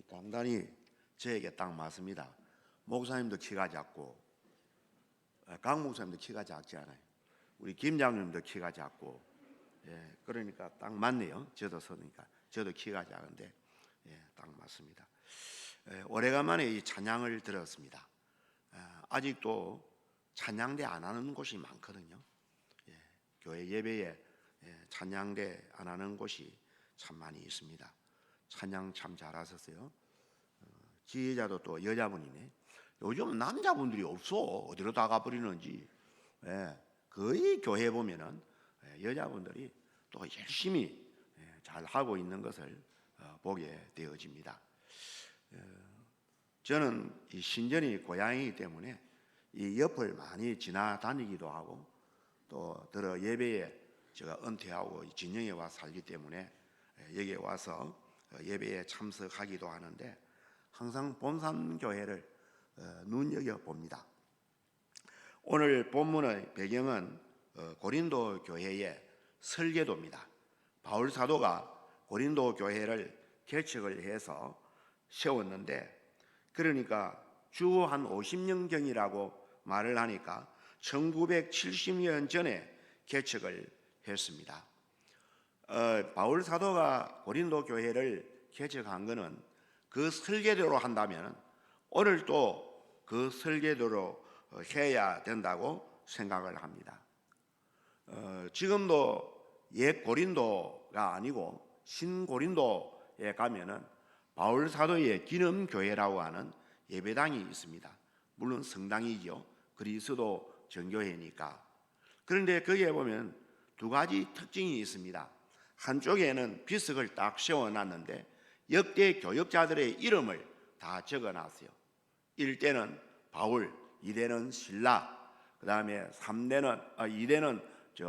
강단이 저에게 딱 맞습니다. 목사님도 키가 작고 강 목사님도 키가 작지 않아요. 우리 김 장님도 키가 작고, 그러니까 딱 맞네요. 저도 서니까 저도 키가 작은데 딱 맞습니다. 오래간만에 이 찬양을 들었습니다. 아직도 찬양대 안 하는 곳이 많거든요. 교회 예배에 찬양대 안 하는 곳이 참 많이 있습니다. 찬양 참 잘하셨어요. 지휘자도 또 여자분이네. 요즘 남자분들이 없어. 어디로 다 가버리는지. 거의 교회 보면은 여자분들이 또 열심히 잘 하고 있는 것을 보게 되어집니다. 저는 이 신전이 고향이기 때문에 이 옆을 많이 지나다니기도 하고, 또 들어 예배에 제가 은퇴하고 진영에 와 살기 때문에 여기에 와서 예배에 참석하기도 하는데, 항상 본산교회를 눈여겨 봅니다. 오늘 본문의 배경은 고린도 교회의 설계도입니다. 바울 사도가 고린도 교회를 개척을 해서 세웠는데, 그러니까 주 한 50년경이라고 말을 하니까 1970년 전에 개척을 했습니다. 바울 사도가 고린도 교회를 개척한 것은 그 설계대로 한다면 오늘도 그 설계대로 해야 된다고 생각을 합니다. 지금도 옛 고린도가 아니고 신고린도에 가면은 바울 사도의 기념교회라고 하는 예배당이 있습니다. 물론 성당이죠. 그리스도 정교회니까. 그런데 거기에 보면 두 가지 특징이 있습니다. 한쪽에는 비석을 딱 세워놨는데 역대 교역자들의 이름을 다 적어놨어요. 1대는 바울, 2대는 실라, 그 다음에 2대는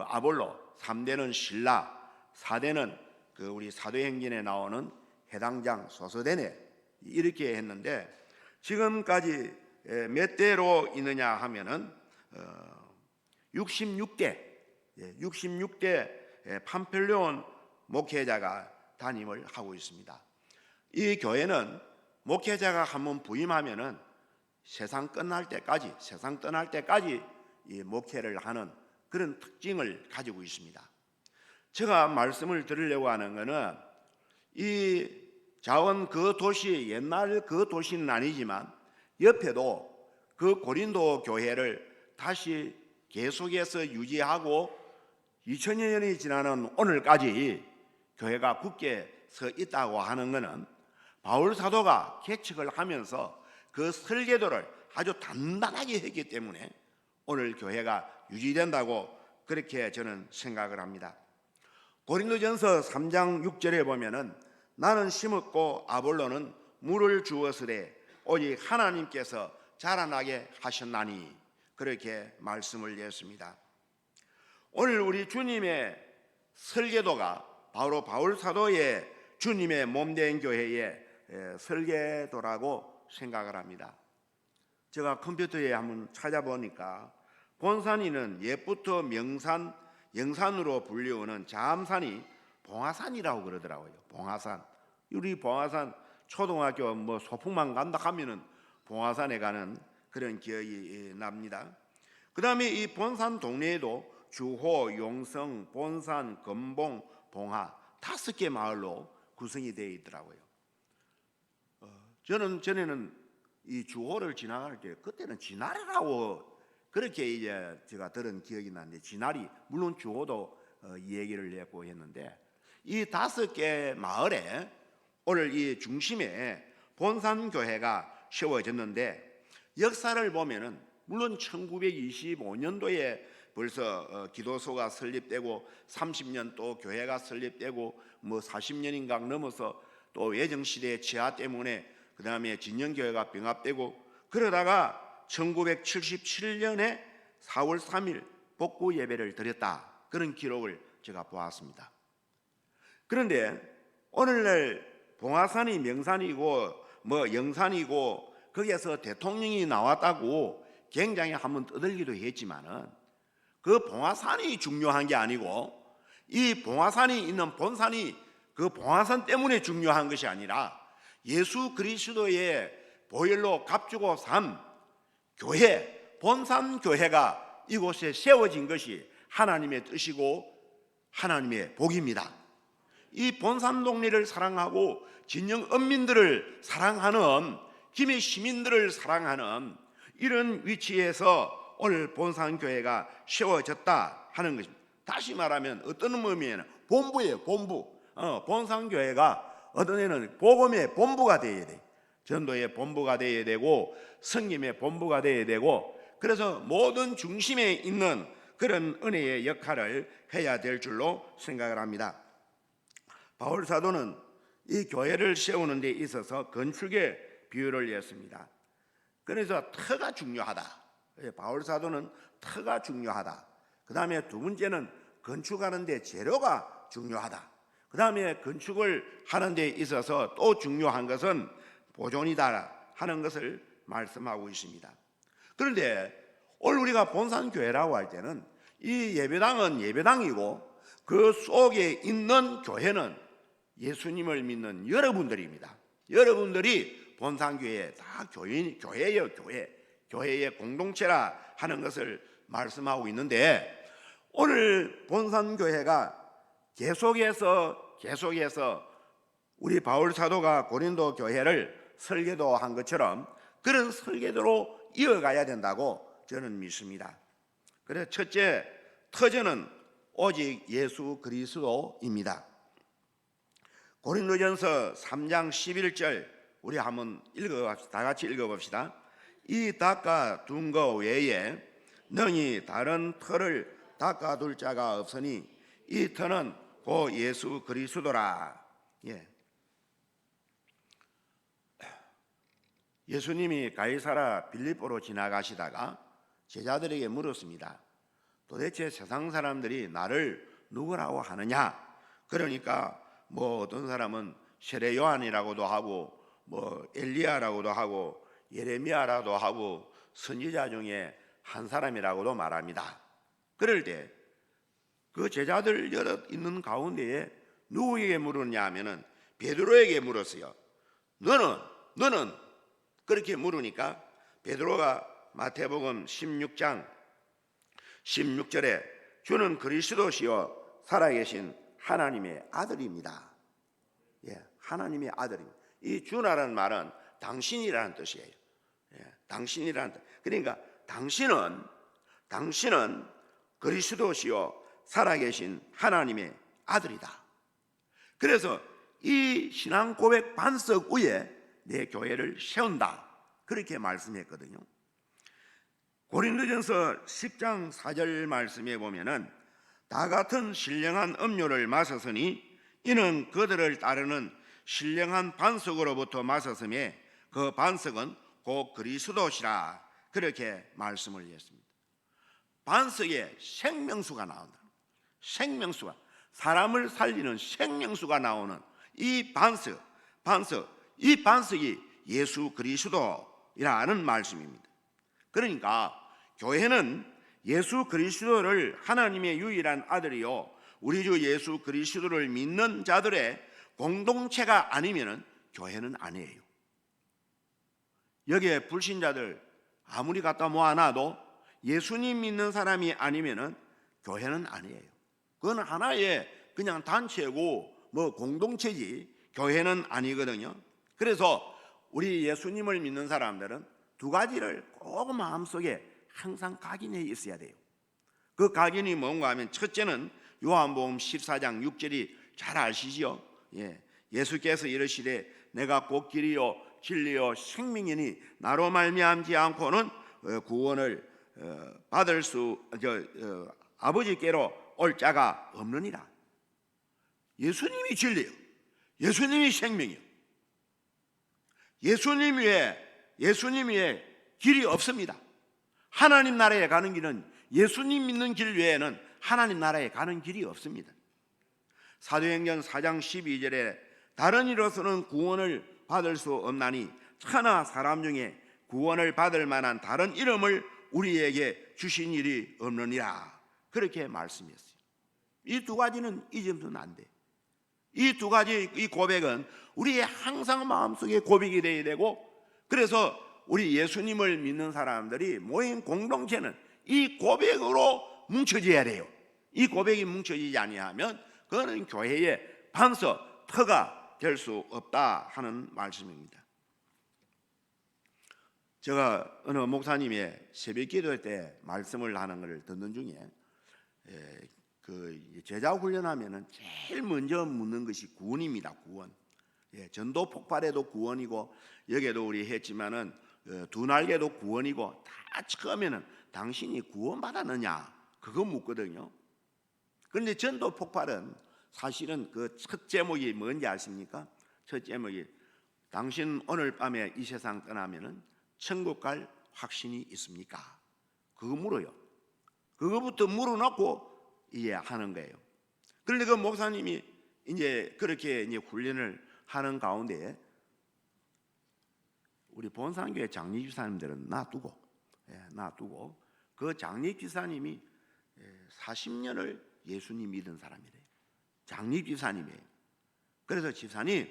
아볼로, 3대는 실라, 4대는 그 우리 사도행전에 나오는 해당장 소서대네, 이렇게 했는데, 지금까지 몇 대로 있느냐 하면은 66대 판펠레온 목회자가 담임을 하고 있습니다. 이 교회는 목회자가 한번 부임하면은 세상 떠날 때까지 이 목회를 하는 그런 특징을 가지고 있습니다. 제가 말씀을 드리려고 하는 것은 이 자원 그 도시, 옛날 그 도시는 아니지만 옆에도 그 고린도 교회를 다시 계속해서 유지하고 2000여 년이 지나는 오늘까지 교회가 굳게 서 있다고 하는 것은 바울 사도가 개척을 하면서 그 설계도를 아주 단단하게 했기 때문에 오늘 교회가 유지된다고 그렇게 저는 생각을 합니다. 고린도전서 3장 6절에 보면은 나는 심었고 아볼로는 물을 주었으되 오직 하나님께서 자라나게 하셨나니, 그렇게 말씀을 했습니다. 오늘 우리 주님의 설계도가 바로 바울 사도의 주님의 몸된 교회의 설계도라고 생각을 합니다. 제가 컴퓨터에 한번 찾아보니까 본산이는 옛부터 명산, 영산으로 불리우는 자암산이 봉화산이라고 그러더라고요. 봉화산. 우리 봉화산 초등학교 소풍만 간다 하면은 봉화산에 가는 그런 기억이 납니다. 그 다음에 이 본산 동네에도 주호, 용성, 본산, 금봉, 봉화 5개 마을로 구성이 되어 있더라고요. 저는 전에는 이 주호를 지나갈 때 그때는 진아래라고 그렇게 이제 제가 들은 기억이 나는데, 진아리, 물론 주호도 이 얘기를 했고 했는데, 이 5개 마을에 오늘 이 중심에 본산교회가 세워졌는데, 역사를 보면은 물론 1925년도에 벌써 기도소가 설립되고 30년 또 교회가 설립되고 40년인가 넘어서 또 외정시대의 제하 때문에 그 다음에 진영교회가 병합되고, 그러다가 1977년에 4월 3일 복구 예배를 드렸다, 그런 기록을 제가 보았습니다. 그런데 오늘날 봉화산이 명산이고 영산이고 거기에서 대통령이 나왔다고 굉장히 한번 떠들기도 했지만은, 그 봉화산이 중요한 게 아니고 이 봉화산이 있는 본산이 그 봉화산 때문에 중요한 것이 아니라 예수 그리스도의 보혈로 값주고 산 교회, 본산교회가 이곳에 세워진 것이 하나님의 뜻이고 하나님의 복입니다. 이 본산동리를 사랑하고 진영 언민들을 사랑하는, 김해 시민들을 사랑하는 이런 위치에서 오늘 본산교회가 세워졌다 하는 것입니다. 다시 말하면 어떤 의미에는 본부예요. 본부. 본산교회가 어떤 애는 복음의 본부가 되어야 돼. 전도의 본부가 되어야 되고 성김의 본부가 되어야 되고, 그래서 모든 중심에 있는 그런 은혜의 역할을 해야 될 줄로 생각을 합니다. 바울 사도는 이 교회를 세우는 데 있어서 건축의 비유를 했습니다. 그래서 터가 중요하다. 바울 사도는 터가 중요하다. 그 다음에 두 번째는 건축하는 데 재료가 중요하다. 그 다음에 건축을 하는 데 있어서 또 중요한 것은 보존이다 하는 것을 말씀하고 있습니다. 그런데 오늘 우리가 본산교회라고 할 때는 이 예배당은 예배당이고 그 속에 있는 교회는 예수님을 믿는 여러분들입니다. 여러분들이 본산교회 다 교회예요. 교회의 공동체라 하는 것을 말씀하고 있는데, 오늘 본산교회가 계속해서 우리 바울 사도가 고린도 교회를 설계도한 것처럼 그런 설계도로 이어가야 된다고 저는 믿습니다. 그래서 첫째, 터전은 오직 예수 그리스도입니다. 고린도전서 3장 11절 우리 한번 읽어봅시다. 다 같이 읽어봅시다. 이 닦아둔 거 외에 능히 다른 터를 닦아둘 자가 없으니 이 터는 곧 예수 그리스도라. 예수님이 가이사라 빌립보로 지나가시다가 제자들에게 물었습니다. 도대체 세상 사람들이 나를 누구라고 하느냐? 그러니까 뭐 어떤 사람은 세례 요한이라고도 하고 뭐 엘리야라고도 하고 예레미야라고도 하고 선지자 중에 한 사람이라고도 말합니다. 그럴 때 그 제자들 여럿 있는 가운데에 누구에게 물었냐 하면은 베드로에게 물었어요. 너는 그렇게 물으니까 베드로가 마태복음 16장 16절에 주는 그리스도시요 살아계신 하나님의 아들입니다. 하나님의 아들입니다. 이 주라는 말은 당신이라는 뜻이에요. 당신이라는 뜻. 그러니까 당신은 그리스도시요 살아계신 하나님의 아들이다. 그래서 이 신앙 고백 반석 위에 내 교회를 세운다, 그렇게 말씀했거든요. 고린도전서 10장 4절 말씀에 보면은 다 같은 신령한 음료를 마셨으니 이는 그들을 따르는 신령한 반석으로부터 마셨음에 그 반석은 곧 그리스도시라, 그렇게 말씀을 했습니다. 반석에 생명수가 나온다. 생명수가, 사람을 살리는 생명수가 나오는 이 반석, 이 반석이 예수 그리스도라는 말씀입니다. 그러니까 교회는 예수 그리스도를 하나님의 유일한 아들이요 우리 주 예수 그리스도를 믿는 자들의 공동체가 아니면 교회는 아니에요. 여기에 불신자들 아무리 갖다 모아놔도 예수님 믿는 사람이 아니면 교회는 아니에요. 그건 하나의 그냥 단체고 뭐 공동체지 교회는 아니거든요. 그래서 우리 예수님을 믿는 사람들은 두 가지를 꼭 마음속에 항상 각인해 있어야 돼요. 그 각인이 뭔가 하면 첫째는 요한복음 14장 6절이 잘 아시죠? 예수께서 이르시되 내가 곧 길이요 진리요 생명이니 나로 말미암지 않고는 구원을 받을 수 아버지께로 올 자가 없느니라. 예수님이 진리요, 예수님이 생명이요. 예수님 외에 길이 없습니다. 하나님 나라에 가는 길은, 예수님 믿는 길 외에는 하나님 나라에 가는 길이 없습니다. 사도행전 4장 12절에 다른 이로서는 구원을 받을 수 없나니 천하 사람 중에 구원을 받을 만한 다른 이름을 우리에게 주신 일이 없느니라, 그렇게 말씀했어요. 이 두 가지는 잊으면 안 돼. 이 두 가지 이 고백은 우리의 항상 마음속에 고백이 되어야 되고, 그래서 우리 예수님을 믿는 사람들이 모인 공동체는 이 고백으로 뭉쳐져야 돼요. 이 고백이 뭉쳐지지 아니하면 그거는 교회의 반석, 터가 될 수 없다 하는 말씀입니다. 제가 어느 목사님의 새벽 기도 때 말씀을 하는 것을 듣는 중에 그 제자 훈련하면은 제일 먼저 묻는 것이 구원입니다. 구원. 전도 폭발에도 구원이고, 여기에도 우리 했지만은 두 날개도 구원이고, 다 처음에는 당신이 구원받았느냐 그거 묻거든요. 그런데 전도 폭발은 사실은 그 첫 제목이 뭔지 아십니까? 첫 제목이 당신 오늘 밤에 이 세상 떠나면은 천국 갈 확신이 있습니까? 그거 물어요. 그거부터 물어놓고 이해하는 거예요. 그런데 그 목사님이 이제 그렇게 이제 훈련을 하는 가운데 우리 본산교회 장립집사님들은 놔두고 그 장립집사님이 40년을 예수님 믿은 사람이래요. 장립집사님이에요. 그래서 집사님,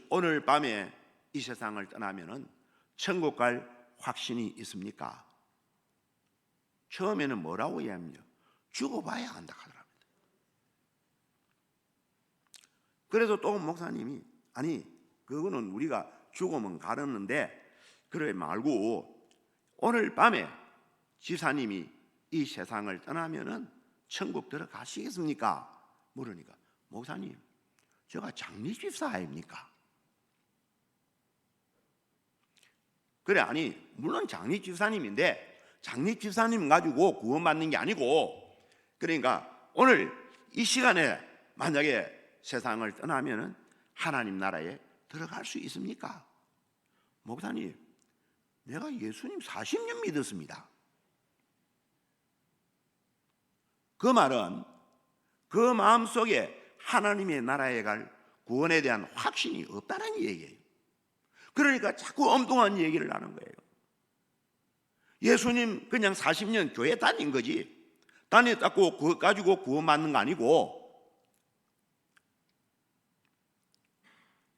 오늘 밤에 이 세상을 떠나면은 천국 갈 확신이 있습니까? 처음에는 뭐라고 이야기합니까? 죽어봐야 한다 하더랍니다. 그래서 또 목사님이 아니 그거는 우리가 죽으면 가르는데 그래 말고 오늘 밤에 지사님이 이 세상을 떠나면은 천국 들어가시겠습니까? 물으니까 목사님 제가 장례집사 아닙니까? 그래 아니 물론 장례집사님인데 장례집사님 가지고 구원받는 게 아니고, 그러니까 오늘 이 시간에 만약에 세상을 떠나면은 하나님 나라에 들어갈 수 있습니까? 목사님 내가 예수님 40년 믿었습니다. 그 말은 그 마음속에 하나님의 나라에 갈 구원에 대한 확신이 없다는 얘기예요. 그러니까 자꾸 엉뚱한 얘기를 하는 거예요. 예수님 그냥 40년 교회 다닌 거지, 다녔다고 그거 가지고 구원받는 거 아니고,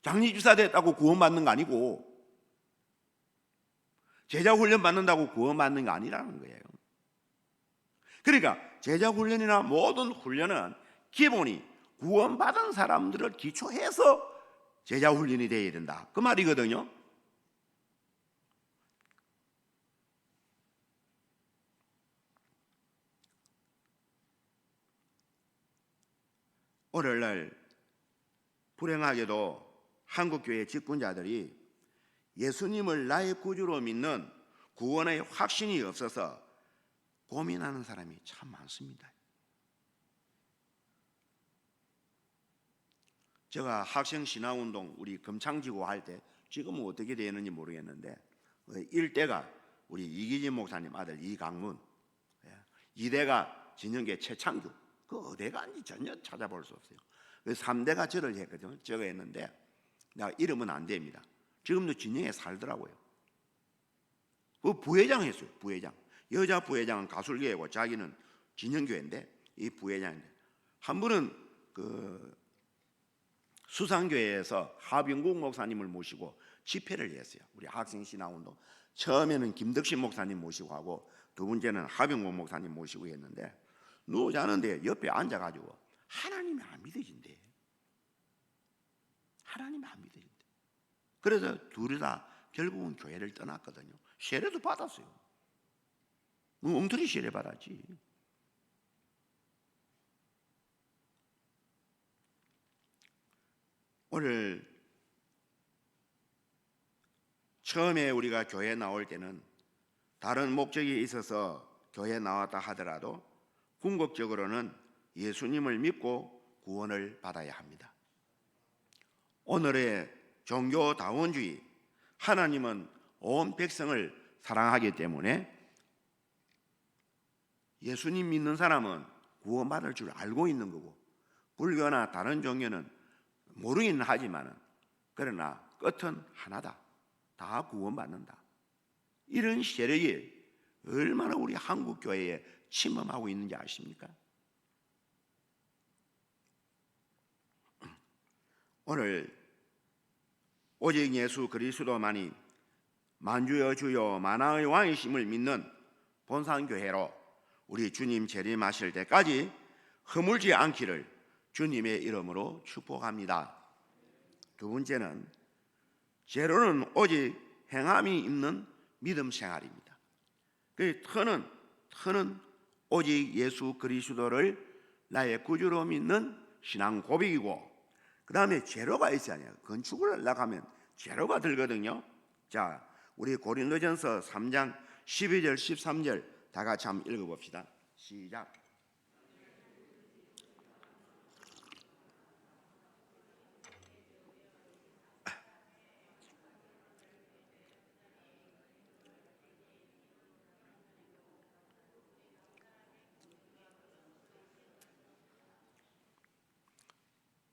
장례주사 됐다고 구원받는 거 아니고, 제자훈련 받는다고 구원받는 거 아니라는 거예요. 그러니까 제자훈련이나 모든 훈련은 기본이 구원받은 사람들을 기초해서 제자훈련이 되어야 된다 그 말이거든요. 오늘날 불행하게도 한국교회 직분자들이 예수님을 나의 구주로 믿는 구원의 확신이 없어서 고민하는 사람이 참 많습니다. 제가 학생신화운동 우리 금창지구 할 때 지금은 어떻게 되는지 모르겠는데 일대가 우리 이기진 목사님 아들 이강문, 이대가 진영계 최창규, 그 어디가 아닌지 전혀 찾아볼 수 없어요. 3대가 절을 했거든요. 제가 했는데 내가 이름은 안 됩니다. 지금도 진영에 살더라고요. 그 부회장 했어요. 부회장. 여자 부회장은 가술교회고 자기는 진영교회인데 이 부회장인데, 한 분은 그 수상교회에서 하병국 목사님을 모시고 집회를 했어요. 우리 학생신화운동 처음에는 김덕신 목사님 모시고 하고 두 번째는 하병국 목사님 모시고 했는데, 누워 자는데 옆에 앉아가지고 하나님이 안 믿어진대. 하나님이 안 믿어진대. 그래서 둘이 다 결국은 교회를 떠났거든요. 세례도 받았어요. 엉터리 세례 받았지. 오늘 처음에 우리가 교회에 나올 때는 다른 목적이 있어서 교회에 나왔다 하더라도 궁극적으로는 예수님을 믿고 구원을 받아야 합니다. 오늘의 종교다원주의, 하나님은 온 백성을 사랑하기 때문에 예수님 믿는 사람은 구원받을 줄 알고 있는 거고, 불교나 다른 종교는 모르기는 하지만 그러나 끝은 하나다. 다 구원받는다. 이런 세력이 얼마나 우리 한국 교회에 침범하고 있는지 아십니까? 오늘 오직 예수 그리스도만이 만주의 주요 만왕의 왕이심을 믿는 본산교회로 우리 주님 재림하실 때까지 허물지 않기를 주님의 이름으로 축복합니다. 두 번째는 제로는 오직 행함이 있는 믿음 생활입니다. 그 터는 오직 예수 그리스도를 나의 구주로 믿는 신앙 고백이고, 그 다음에 제로가 있어야 해요. 건축을 하려고 하면 제로가 들거든요. 자, 우리 고린도전서 3장 12절 13절 다 같이 한번 읽어봅시다. 시작.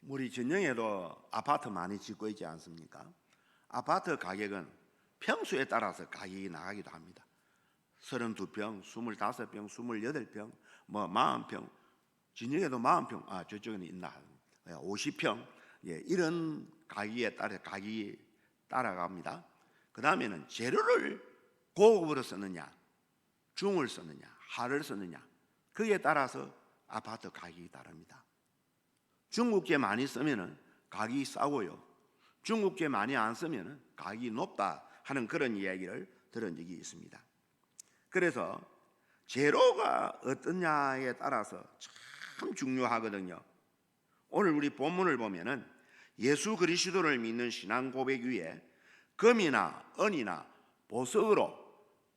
우리 전영에도 아파트 많이 짓고 있지 않습니까? 아파트 가격은 평수에 따라서 가격이 나가기도 합니다. 32평, 25평, 28평, 40평, 진영에도 40평, 저쪽에는 있나? 50평, 이런 가격에 따라 가격이 따라갑니다. 그 다음에는 재료를 고급으로 쓰느냐, 중을 쓰느냐, 하를 쓰느냐, 그에 따라서 아파트 가격이 다릅니다. 중국제 많이 쓰면은 가격이 싸고요. 중국제 많이 안 쓰면은 가격이 높다 하는 그런 이야기를 들은 적이 있습니다. 그래서 재료가 어떠냐에 따라서 참 중요하거든요. 오늘 우리 본문을 보면은 예수 그리스도를 믿는 신앙 고백 위에 금이나 은이나 보석으로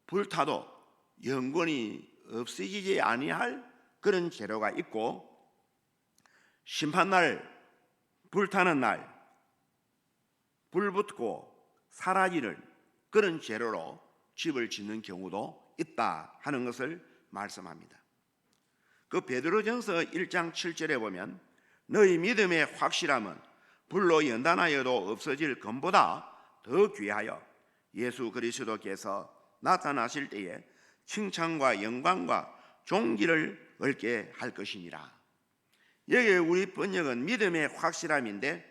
불타도 영원히 없어지지 아니할 그런 재료가 있고, 심판날, 불타는 날, 불 붙고 사라지는 그런 재료로 집을 짓는 경우도 있다 하는 것을 말씀합니다. 그 베드로전서 1장 7절에 보면 너희 믿음의 확실함은 불로 연단하여도 없어질 금보다 더 귀하여 예수 그리스도께서 나타나실 때에 칭찬과 영광과 존귀를 얻게 할 것이니라. 여기 우리 번역은 믿음의 확실함인데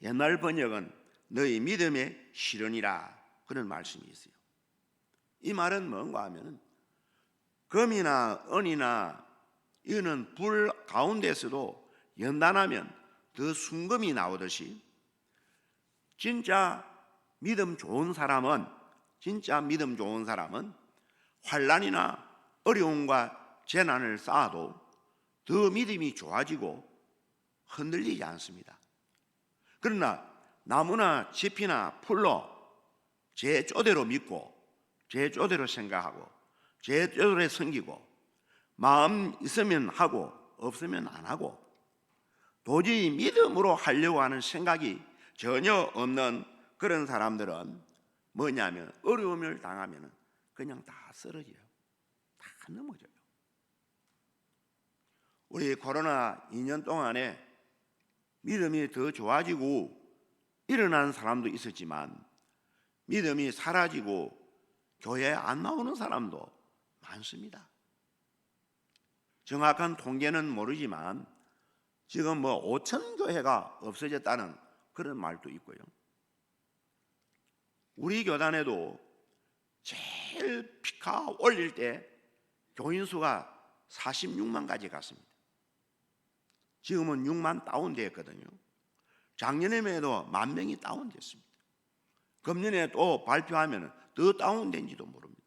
옛날 번역은 너희 믿음의 실현이라 그런 말씀이 있어요. 이 말은 뭔가 하면 금이나 은이나 이거는 불 가운데서도 연단하면 더 순금이 나오듯이 진짜 믿음 좋은 사람은 환난이나 어려움과 재난을 쌓아도 더 믿음이 좋아지고 흔들리지 않습니다. 그러나 나무나 짚이나 풀로 제 쪼대로 믿고 제 쪼대로 생각하고 제 쪼대로 섬기고 마음 있으면 하고 없으면 안 하고 도저히 믿음으로 하려고 하는 생각이 전혀 없는 그런 사람들은 뭐냐면 어려움을 당하면 그냥 다 쓰러져요. 다 넘어져요. 우리 코로나 2년 동안에 믿음이 더 좋아지고 일어난 사람도 있었지만 믿음이 사라지고 교회에 안 나오는 사람도 많습니다. 정확한 통계는 모르지만 지금 5천 교회가 없어졌다는 그런 말도 있고요. 우리 교단에도 제일 피카 올릴 때 교인 수가 46만까지 갔습니다. 지금은 6만 다운되었거든요. 작년에도 10,000명이 다운됐습니다. 금년에 또 발표하면 더 다운된지도 모릅니다.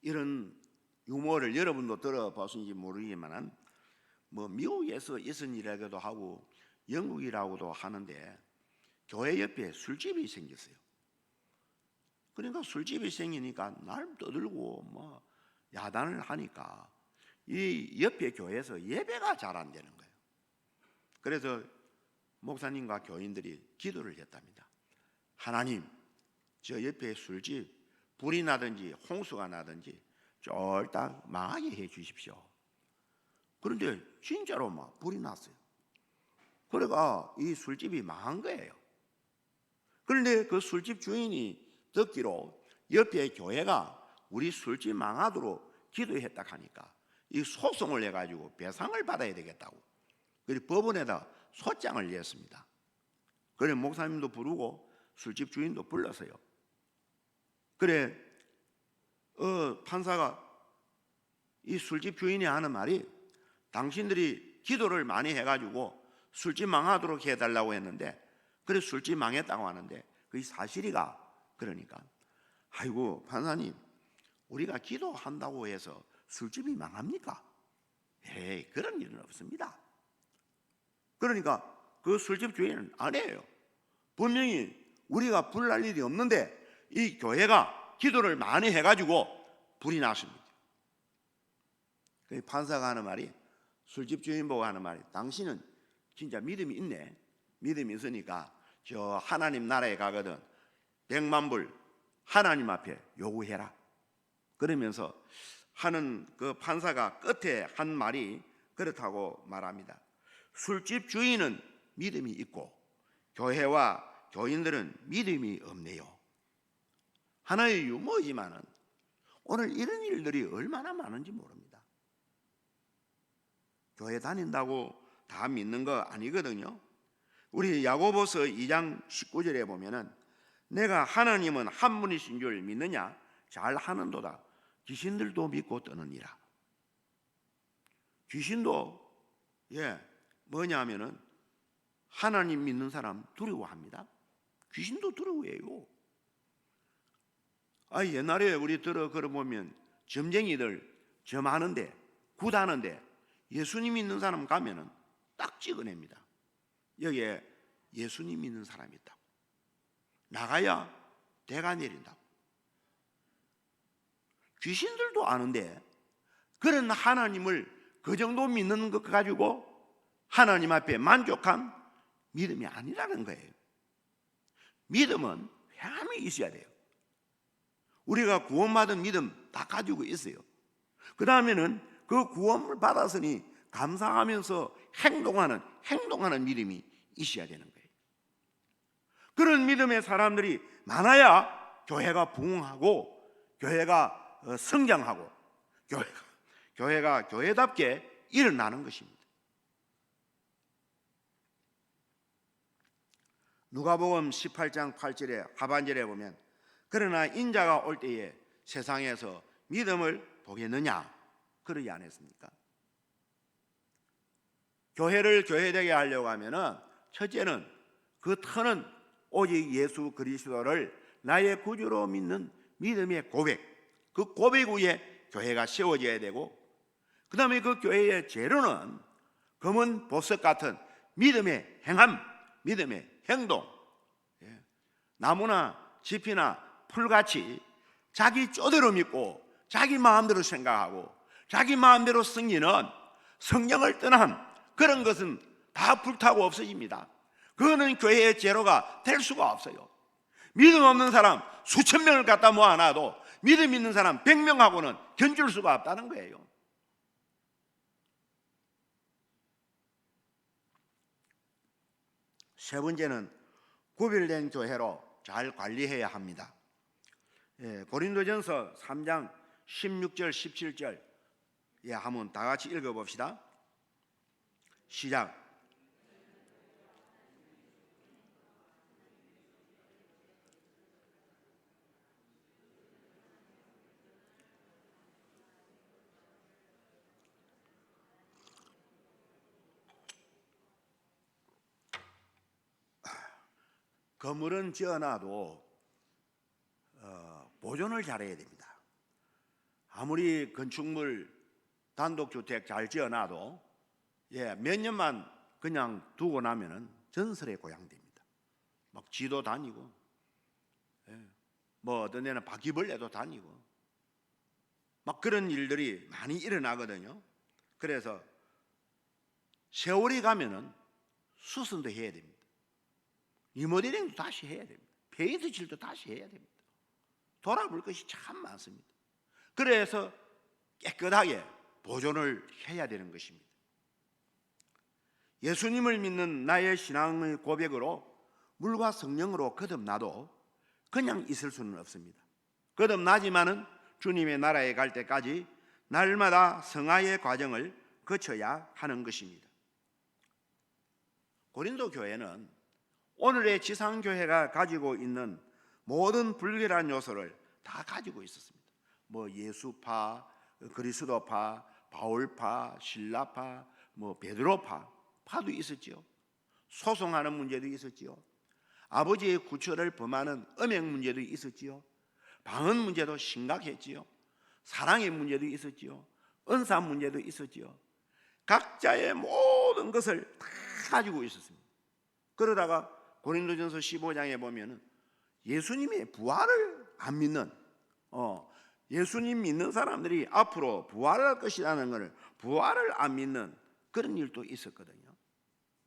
이런 유머를 여러분도 들어보신지 모르지만 미국에서 있은 일이라고도 하고 영국이라고도 하는데 교회 옆에 술집이 생겼어요. 그러니까 술집이 생기니까 날 떠들고 야단을 하니까 이 옆에 교회에서 예배가 잘 안 되는 거예요. 그래서 목사님과 교인들이 기도를 했답니다. 하나님, 저 옆에 술집 불이 나든지 홍수가 나든지 쫄딱 망하게 해 주십시오. 그런데 진짜로 불이 났어요. 그러니까 이 술집이 망한 거예요. 그런데 그 술집 주인이 듣기로 옆에 교회가 우리 술집 망하도록 기도했다 하니까 이 소송을 해가지고 배상을 받아야 되겠다고. 그래서 법원에다 소장을 냈습니다. 그래 목사님도 부르고 술집 주인도 불렀어요. 그래 판사가 이 술집 주인이 하는 말이 당신들이 기도를 많이 해가지고 술집 망하도록 해달라고 했는데 그래 술집 망했다고 하는데 그게 사실이가? 그러니까 아이고 판사님, 우리가 기도한다고 해서 술집이 망합니까? 에이, 그런 일은 없습니다. 그러니까 그 술집 주인은 아니에요. 분명히 우리가 불날 일이 없는데 이 교회가 기도를 많이 해가지고 불이 났습니다. 그 판사가 하는 말이, 술집 주인 보고 하는 말이, 당신은 진짜 믿음이 있네. 믿음이 있으니까 저 하나님 나라에 가거든 100만 불 하나님 앞에 요구해라. 그러면서 하는 그 판사가 끝에 한 말이 그렇다고 말합니다. 술집 주인은 믿음이 있고 교회와 교인들은 믿음이 없네요. 하나의 유머이지만은 오늘 이런 일들이 얼마나 많은지 모릅니다. 교회 다닌다고 다 믿는 거 아니거든요. 우리 야고보서 2장 19절에 보면은 내가 하나님은 한 분이신 줄 믿느냐? 잘 하는도다. 귀신들도 믿고 떠느니라. 귀신도 뭐냐면은 하나님 믿는 사람 두려워합니다. 귀신도 두려워해요. 옛날에 우리 걸어보면 점쟁이들 점하는데 굿하는데 예수님 믿는 사람 가면은 딱 찍어냅니다. 여기에 예수님 믿는 사람이 있다고. 나가야 대가 내린다고. 귀신들도 아는데 그런 하나님을 그 정도 믿는 것 가지고 하나님 앞에 만족한 믿음이 아니라는 거예요. 믿음은 회함이 있어야 돼요. 우리가 구원받은 믿음 다 가지고 있어요. 그 다음에는 그 구원을 받았으니 감사하면서 행동하는 믿음이 있어야 되는 거예요. 그런 믿음의 사람들이 많아야 교회가 부흥하고 교회가 성장하고 교회가 교회답게 일어나는 것입니다. 누가복음 18장 8절에 하반절에 보면 그러나 인자가 올 때에 세상에서 믿음을 보겠느냐 그러지 않았습니까? 교회를 교회되게 하려고 하면은 첫째는 그 터는 오직 예수 그리스도를 나의 구주로 믿는 믿음의 고백, 그 고백 위에 교회가 세워져야 되고, 그 다음에 그 교회의 재료는 검은 보석 같은 믿음의 행함, 믿음의 행동. 나무나 짚이나 풀같이 자기 쪼대로 믿고 자기 마음대로 생각하고 자기 마음대로 승리는 성령을 떠난 그런 것은 다 불타고 없어집니다. 그거는 교회의 재료가 될 수가 없어요. 믿음 없는 사람 수천 명을 갖다 모아놔도 믿음 있는 사람 100명하고는 견줄 수가 없다는 거예요. 세 번째는 구별된 교회로 잘 관리해야 합니다. 고린도전서 3장 16절 17절 한번 다 같이 읽어봅시다. 시작. 건물은 지어놔도 보존을 잘해야 됩니다. 아무리 건축물 단독주택 잘 지어놔도 몇 년만 그냥 두고 나면은 전설의 고향 됩니다. 막 쥐도 다니고 뭐 어떤 데는 바퀴벌레도 다니고 막 그런 일들이 많이 일어나거든요. 그래서 세월이 가면은 수선도 해야 됩니다. 리모델링도 다시 해야 됩니다. 페인트 칠도 다시 해야 됩니다. 돌아볼 것이 참 많습니다. 그래서 깨끗하게 보존을 해야 되는 것입니다. 예수님을 믿는 나의 신앙의 고백으로 물과 성령으로 거듭나도 그냥 있을 수는 없습니다. 거듭나지만은 주님의 나라에 갈 때까지 날마다 성화의 과정을 거쳐야 하는 것입니다. 고린도 교회는 오늘의 지상교회가 가지고 있는 모든 불결한 요소를 다 가지고 있었습니다. 뭐 예수파, 그리스도파, 바울파, 신라파, 뭐 베드로파, 파도 있었지요. 소송하는 문제도 있었지요. 아버지의 구처를 범하는 음행 문제도 있었지요. 방언 문제도 심각했지요. 사랑의 문제도 있었지요. 은사 문제도 있었지요. 각자의 모든 것을 다 가지고 있었습니다. 그러다가 고린도전서 15장에 보면은 예수님의 부활을 안 믿는 예수님 믿는 사람들이 앞으로 부활할 것이라는 것을 부활을 안 믿는 그런 일도 있었거든요.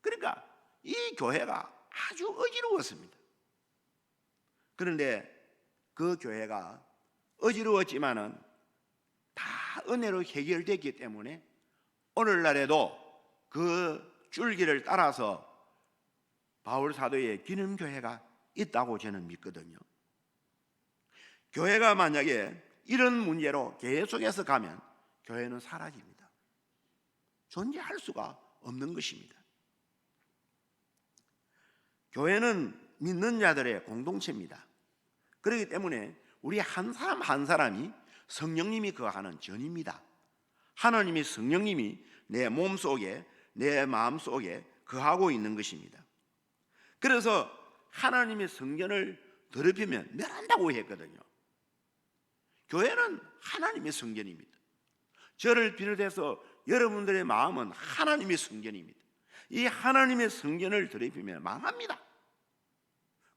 그러니까 이 교회가 아주 어지러웠습니다. 그런데 그 교회가 어지러웠지만은 다 은혜로 해결됐기 때문에 오늘날에도 그 줄기를 따라서 바울 사도의 기념교회가 있다고 저는 믿거든요. 교회가 만약에 이런 문제로 계속해서 가면 교회는 사라집니다. 존재할 수가 없는 것입니다. 교회는 믿는 자들의 공동체입니다. 그렇기 때문에 우리 한 사람 한 사람이 성령님이 거하는 전입니다. 하나님의 성령님이 내 몸속에 내 마음속에 거하고 있는 것입니다. 그래서 하나님의 성전을 더럽히면 멸한다고 했거든요. 교회는 하나님의 성전입니다. 저를 비롯해서 여러분들의 마음은 하나님의 성전입니다. 이 하나님의 성전을 더럽히면 망합니다.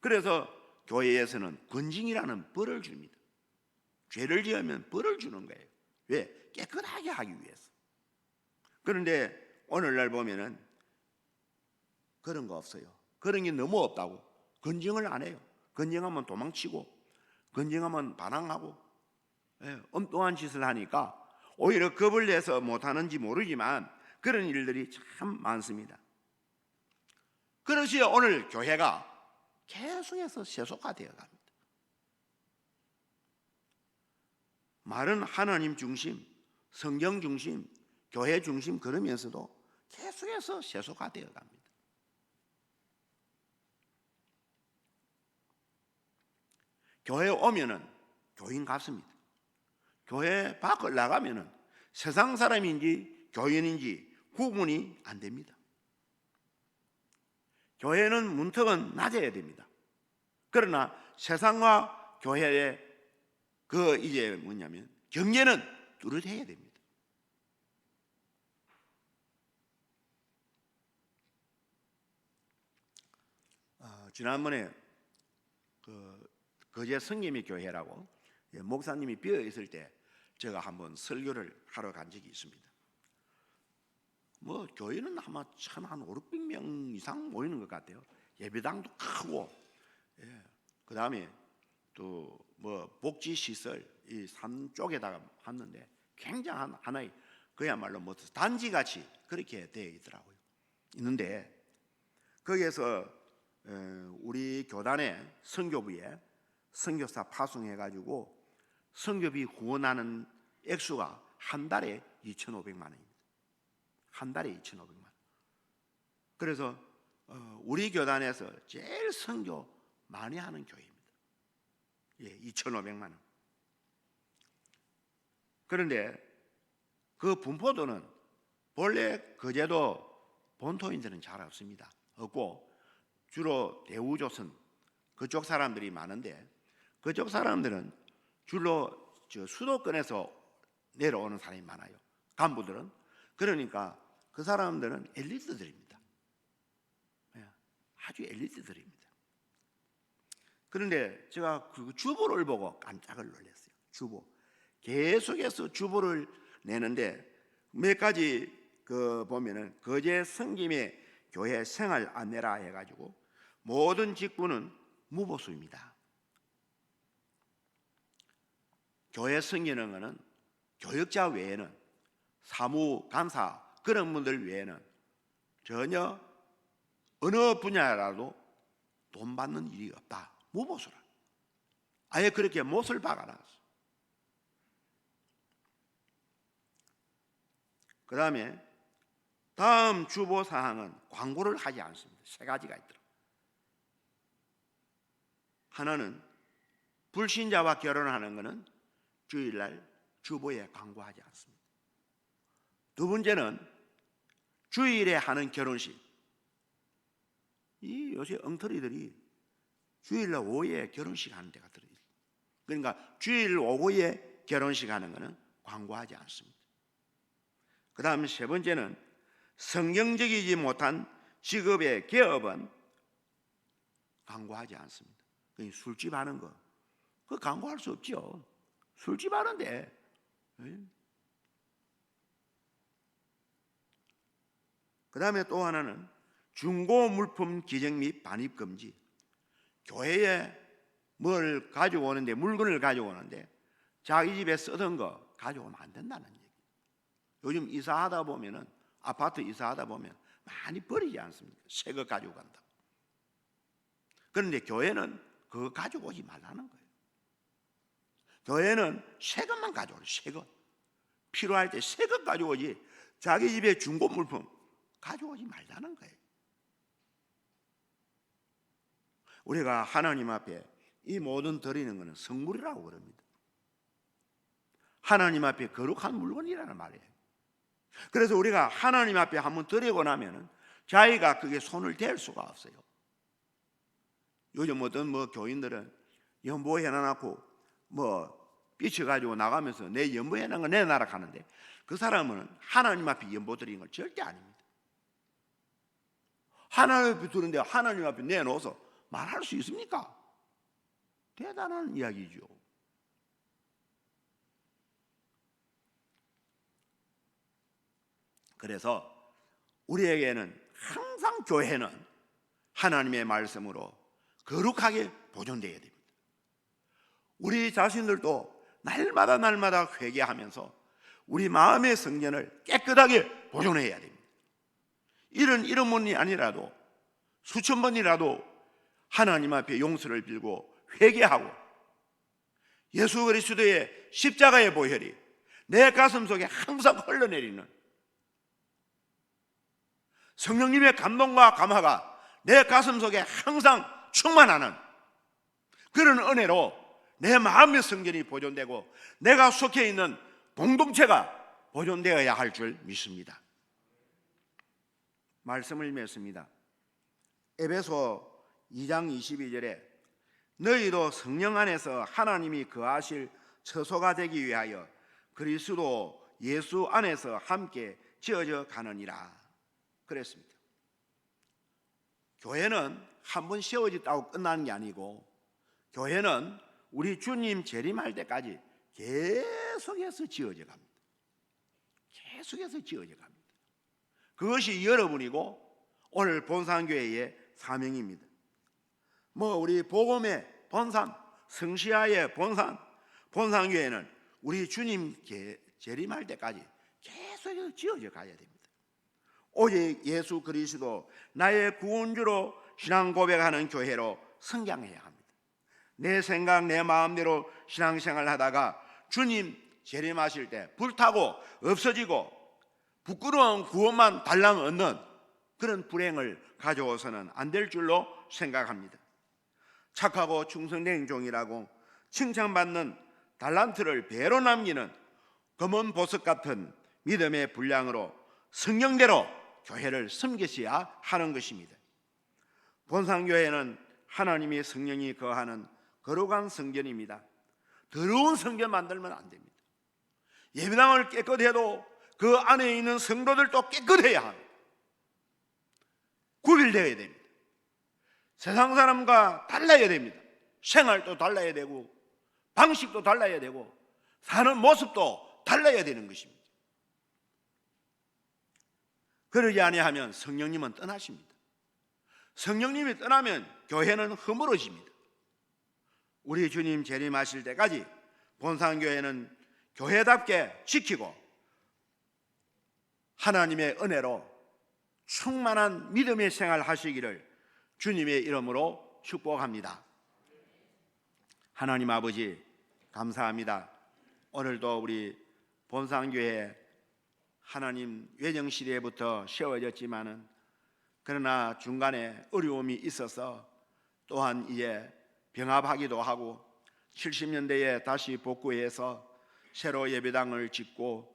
그래서 교회에서는 권징이라는 벌을 줍니다. 죄를 지으면 벌을 주는 거예요. 왜? 깨끗하게 하기 위해서. 그런데 오늘날 보면은 그런 거 없어요. 그런 게 너무 없다고 권징을 안 해요. 권징하면 도망치고 권징하면 반항하고 엉뚱한 짓을 하니까 오히려 겁을 내서 못하는지 모르지만 그런 일들이 참 많습니다. 그것이 오늘 교회가 계속해서 세속화되어 갑니다. 말은 하나님 중심, 성경 중심, 교회 중심 그러면서도 계속해서 세속화되어 갑니다. 교회에 오면은 교인 같습니다. 교회 밖을 나가면은 세상 사람인지 교인인지 구분이 안 됩니다. 교회는 문턱은 낮아야 됩니다. 그러나 세상과 교회의 이제 뭐냐면 경계는 뚜렷해야 됩니다. 지난번에 거제 성김이 교회라고 목사님이 비어 있을 때 제가 한번 설교를 하러 간 적이 있습니다. 뭐 교회는 아마 한 500명 이상 모이는 것 같아요. 예배당도 크고, 그 다음에 또 뭐 복지 시설 이 산 쪽에다가 했는데 굉장한 하나의 그야말로 뭐 단지 같이 그렇게 되어 있더라고요. 있는데 거기에서 우리 교단의 선교부에 선교사 파송해가지고 선교비 후원하는 액수가 한 달에 2,500만 원입니다. 한 달에 2,500만 원. 그래서 우리 교단에서 제일 선교 많이 하는 교회입니다. 2,500만 원. 그런데 그 분포도는 본래 거제도 본토인들은 잘 없습니다. 없고 주로 대우조선 그쪽 사람들이 많은데 그쪽 사람들은 주로 수도권에서 내려오는 사람이 많아요. 간부들은. 그러니까 그 사람들은 엘리트들입니다. 아주 엘리트들입니다. 그런데 제가 그 주보를 보고 깜짝을 놀랐어요. 주보. 계속해서 주보를 내는데 몇 가지 보면은 거제 성김의 교회 생활 안내라 해가지고 모든 직분은 무보수입니다. 교회 섬기는 것은 교역자 외에는 사무, 간사 그런 분들 외에는 전혀 어느 분야라도 돈 받는 일이 없다. 무보수라. 아예 그렇게 못을 박아놨어. 그 다음에 다음 주보 사항은 광고를 하지 않습니다. 세 가지가 있더라고요. 하나는 불신자와 결혼하는 것은 주일날 주보에 광고하지 않습니다. 두 번째는 주일에 하는 결혼식. 이 요새 엉터리들이 주일날 오후에 결혼식 하는 데가 들어있어요. 그러니까 주일 오후에 결혼식 하는 것은 광고하지 않습니다. 그 다음 세 번째는 성경적이지 못한 직업의 개업은 광고하지 않습니다. 술집 하는 거, 그거 광고할 수 없죠. 술집 하는데. 그 다음에 또 하나는 중고 물품 기증 및 반입 금지. 교회에 뭘 가지고 오는데, 물건을 가지고 오는데 자기 집에 쓰던 거 가져오면 안 된다는 얘기. 요즘 이사하다 보면은, 아파트 이사하다 보면 많이 버리지 않습니까? 새 거 가지고 간다. 그런데 교회는 그거 가지고 오지 말라는 거예요. 교회는 새 것만 가져오래. 새 것. 필요할 때 새 것 가져오지, 자기 집에 중고 물품 가져오지 말라는 거예요. 우리가 하나님 앞에 이 모든 드리는 것은 성물이라고 그럽니다. 하나님 앞에 거룩한 물건이라는 말이에요. 그래서 우리가 하나님 앞에 한번 드리고 나면은 자기가 그게 손을 댈 수가 없어요. 요즘 어떤 교인들은 연보 해놔놓고 삐쳐가지고 나가면서 내 연보 해놓은 거 내놔라 하는데, 그 사람은 하나님 앞에 연보 드리는 건 절대 아닙니다. 하나님 앞에 두는데 하나님 앞에 내놓아서 말할 수 있습니까? 대단한 이야기죠. 그래서 우리에게는 항상 교회는 하나님의 말씀으로 거룩하게 보존되어야 됩니다. 우리 자신들도 날마다 회개하면서 우리 마음의 성전을 깨끗하게 보존해야 됩니다. 이런 번이 아니라도 수천 번이라도 하나님 앞에 용서를 빌고 회개하고 예수 그리스도의 십자가의 보혈이 내 가슴 속에 항상 흘러내리는, 성령님의 감동과 감화가 내 가슴 속에 항상 충만하는 그런 은혜로 내 마음의 성전이 보존되고 내가 속해 있는 공동체가 보존되어야 할 줄 믿습니다. 말씀을 맺습니다. 에베소 2장 22절에 너희도 성령 안에서 하나님이 거하실 처소가 되기 위하여 그리스도 예수 안에서 함께 지어져 가느니라 그랬습니다. 교회는 한 번 세워졌다고 끝나는 게 아니고, 교회는 우리 주님 재림할 때까지 계속해서 지어져 갑니다. 계속해서 지어져 갑니다. 그것이 여러분이고 오늘 본산교회의 사명입니다. 우리 복음의 본산, 성시아의 본산, 본산교회는 우리 주님 재림할 때까지 계속해서 지어져 가야 됩니다. 오직 예수 그리스도 나의 구원주로 신앙 고백하는 교회로 성장해야 합니다. 내 생각 내 마음대로 신앙생활 하다가 주님 재림하실 때 불타고 없어지고 부끄러운 구원만 달랑 얻는 그런 불행을 가져오서는 안 될 줄로 생각합니다. 착하고 충성된 종이라고 칭찬받는 달란트를 배로 남기는 검은 보석 같은 믿음의 분량으로 성령대로 교회를 섬기셔야 하는 것입니다. 본산교회는 하나님의 성령이 거하는 거룩한 성전입니다. 더러운 성전 만들면 안 됩니다. 예배당을 깨끗해도 그 안에 있는 성도들도 깨끗해야 합니다. 구별되어야 됩니다. 세상 사람과 달라야 됩니다. 생활도 달라야 되고 방식도 달라야 되고 사는 모습도 달라야 되는 것입니다. 그러지 아니하면 성령님은 떠나십니다. 성령님이 떠나면 교회는 허물어집니다. 우리 주님 재림하실 때까지 본산교회는 교회답게 지키고 하나님의 은혜로 충만한 믿음의 생활 하시기를 주님의 이름으로 축복합니다. 하나님 아버지 감사합니다. 오늘도 우리 본산교회 하나님 외정 시대부터 세워졌지만은 그러나 중간에 어려움이 있어서 또한 이제 병합하기도 하고 70년대에 다시 복구해서 새로 예배당을 짓고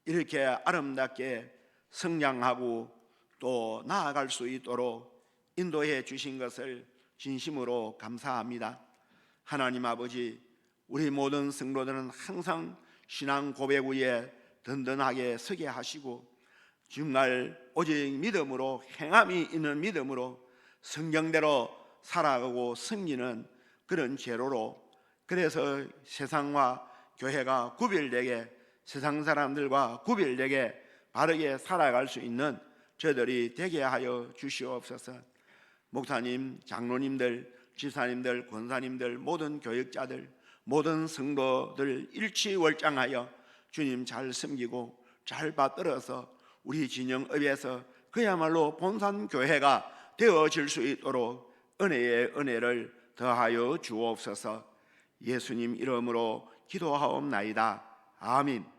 이렇게 아름답게 성장하고 또 나아갈 수 있도록 인도해 주신 것을 진심으로 감사합니다. 하나님 아버지, 우리 모든 성도들은 항상 신앙 고백 위에 든든하게 서게 하시고 정말 오직 믿음으로, 행함이 있는 믿음으로 성경대로 살아가고 섬기는 그런 제로로, 그래서 세상과 교회가 구별되게, 세상 사람들과 구별되게 바르게 살아갈 수 있는 저들이 되게 하여 주시옵소서. 목사님, 장로님들, 지사님들, 권사님들, 모든 교역자들, 모든 성도들 일치월장하여 주님 잘 섬기고 잘 받들어서 우리 진영읍에서 그야말로 본산교회가 되어질 수 있도록 은혜의 은혜를 더하여 주옵소서. 예수님 이름으로 기도하옵나이다. 아멘.